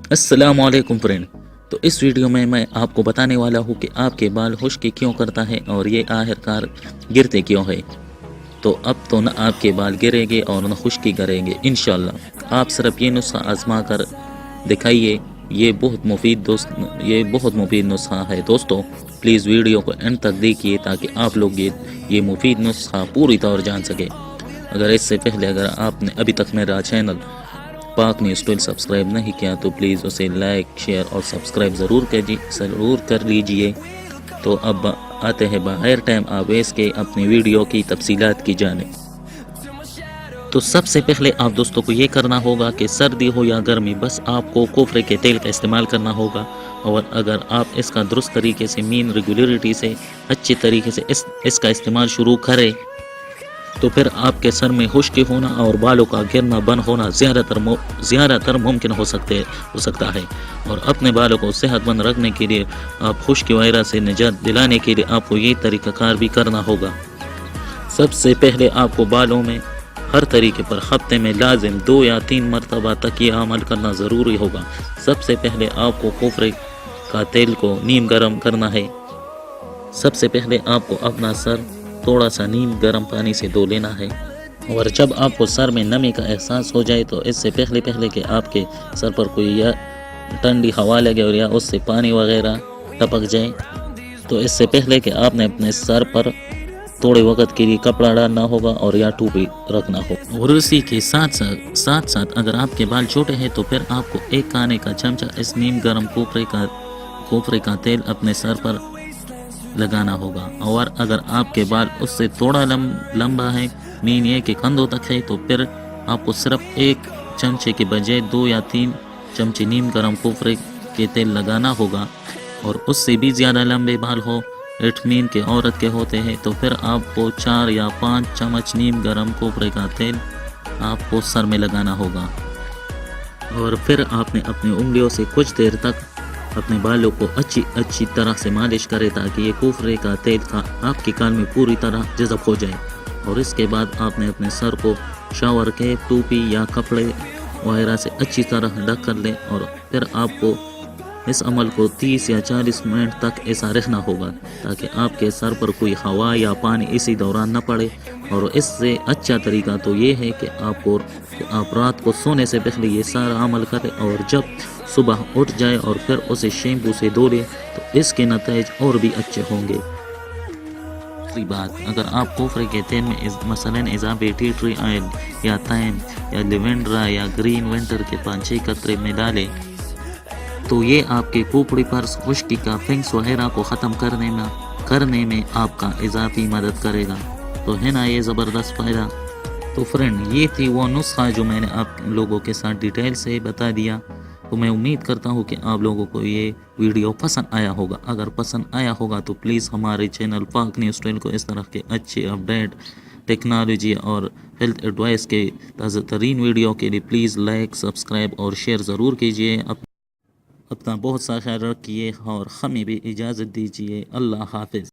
السلام علیکم فرینڈ. تو اس ویڈیو میں آپ کو بتانے والا ہوں کہ آپ کے بال خشکی کیوں کرتا ہے اور یہ آخر کار گرتے کیوں ہے. تو اب تو نہ آپ کے بال گریں گے اور نہ خشکی کریں گے انشاءاللہ. آپ صرف یہ نسخہ آزما کر دکھائیے. یہ بہت مفید نسخہ ہے دوستو. پلیز ویڈیو کو اینڈ تک دیکھیے تاکہ آپ لوگ یہ مفید نسخہ پوری طور جان سکے. اس سے پہلے اگر آپ نے ابھی تک میرا چینل پاک نیوز 12 سبسکرائب نہیں کیا تو پلیز اسے لائک شیئر اور سبسکرائب ضرور کر لیجئے. تو اب آتے ہیں بغیر ٹائم آویز کے اپنی ویڈیو کی تفصیلات کی جانب. تو سب سے پہلے آپ دوستوں کو یہ کرنا ہوگا کہ سردی ہو یا گرمی بس آپ کو کوفرے کے تیل کا استعمال کرنا ہوگا. اور اگر آپ اس کا درست طریقے سے ریگولیرٹی سے اچھے طریقے سے اس کا استعمال شروع کریں تو پھر آپ کے سر میں خشکی ہونا اور بالوں کا گرنا بند ہونا زیادہ تر ممکن ہو سکتا ہے. اور اپنے بالوں کو صحت مند رکھنے کے لیے آپ خشکی وغیرہ سے نجات دلانے کے لیے آپ کو یہ طریقہ کار بھی کرنا ہوگا. سب سے پہلے آپ کو بالوں میں ہر طریقے پر ہفتے میں لازم 2 یا 3 مرتبہ تک یہ عمل کرنا ضروری ہوگا. سب سے پہلے آپ کو کوفرے کا تیل کو نیم گرم کرنا ہے. سب سے پہلے آپ کو اپنا سر تھوڑا سا نیم گرم پانی سے دھو لینا ہے. اور جب آپ کو سر میں نمی کا احساس ہو جائے تو اس سے پہلے کہ آپ کے سر پر کوئی یا ٹھنڈی ہوا لگے اور یا اس سے پانی وغیرہ ٹپک جائے تو اس سے پہلے کہ آپ نے اپنے سر پر تھوڑے وقت کے لیے کپڑا ڈالنا ہوگا اور یا ٹوپی رکھنا ہوگا. اور اسی کے ساتھ اگر آپ کے بال چھوٹے ہیں تو پھر آپ کو 1 کھانے کا چمچہ اس نیم گرم کوفرے کا تیل اپنے سر پر لگانا ہوگا. اور اگر آپ کے بال اس سے تھوڑا لمبا ہے مین یہ کہ کندھوں تک ہے تو پھر آپ کو صرف 1 چمچے کے بجائے 2 یا 3 چمچے نیم گرم کوفرے کے تیل لگانا ہوگا. اور اس سے بھی زیادہ لمبے بال ہو اٹمین کے عورت کے ہوتے ہیں تو پھر آپ کو 4 یا 5 چمچ نیم گرم کوفرے کا تیل آپ کو سر میں لگانا ہوگا. اور پھر آپ نے اپنی انگلیوں سے کچھ دیر تک اپنے بالوں کو اچھی طرح سے مالش کرے تاکہ یہ کوفرے کا تیل آپ کے کان میں پوری طرح جذب ہو جائے. اور اس کے بعد آپ نے اپنے سر کو شاور کے ٹوپی یا کپڑے وغیرہ سے اچھی طرح ڈھک کر لیں. اور پھر آپ کو اس عمل کو 30 یا 40 منٹ تک ایسا رکھنا ہوگا تاکہ آپ کے سر پر کوئی ہوا یا پانی اسی دوران نہ پڑے. اور اس سے اچھا طریقہ تو یہ ہے کہ آپ رات کو سونے سے پہلے یہ سارا عمل کریں اور جب صبح اٹھ جائے اور پھر اسے شیمپو سے دھو لیں تو اس کے نتائج اور بھی اچھے ہوں گے. دوسری بات، اگر آپ کوفرے کے تیل میں مثلا اضافی ٹی ٹری آئل یا تھائم یا لیونڈرا یا گرین ونٹر کے 5-6 قطرے میں ڈالیں تو یہ آپ کے کھوپڑی پر خشکی کا فنگس وغیرہ کو ختم کرنے میں آپ کا اضافی مدد کرے گا. تو ہے نا یہ زبردست فائدہ. تو فرینڈ یہ تھی وہ نسخہ جو میں نے آپ لوگوں کے ساتھ ڈیٹیل سے بتا دیا. تو میں امید کرتا ہوں کہ آپ لوگوں کو یہ ویڈیو پسند آیا ہوگا. اگر پسند آیا ہوگا تو پلیز ہمارے چینل پاک نیوز 12 کو اس طرح کے اچھے اپڈیٹ ٹیکنالوجی اور ہیلتھ ایڈوائس کے تازہ ترین ویڈیو کے لیے پلیز لائک سبسکرائب اور شیئر ضرور کیجیے. اپنا بہت سا خیال رکھیے اور ہمیں بھی اجازت دیجیے. اللہ حافظ.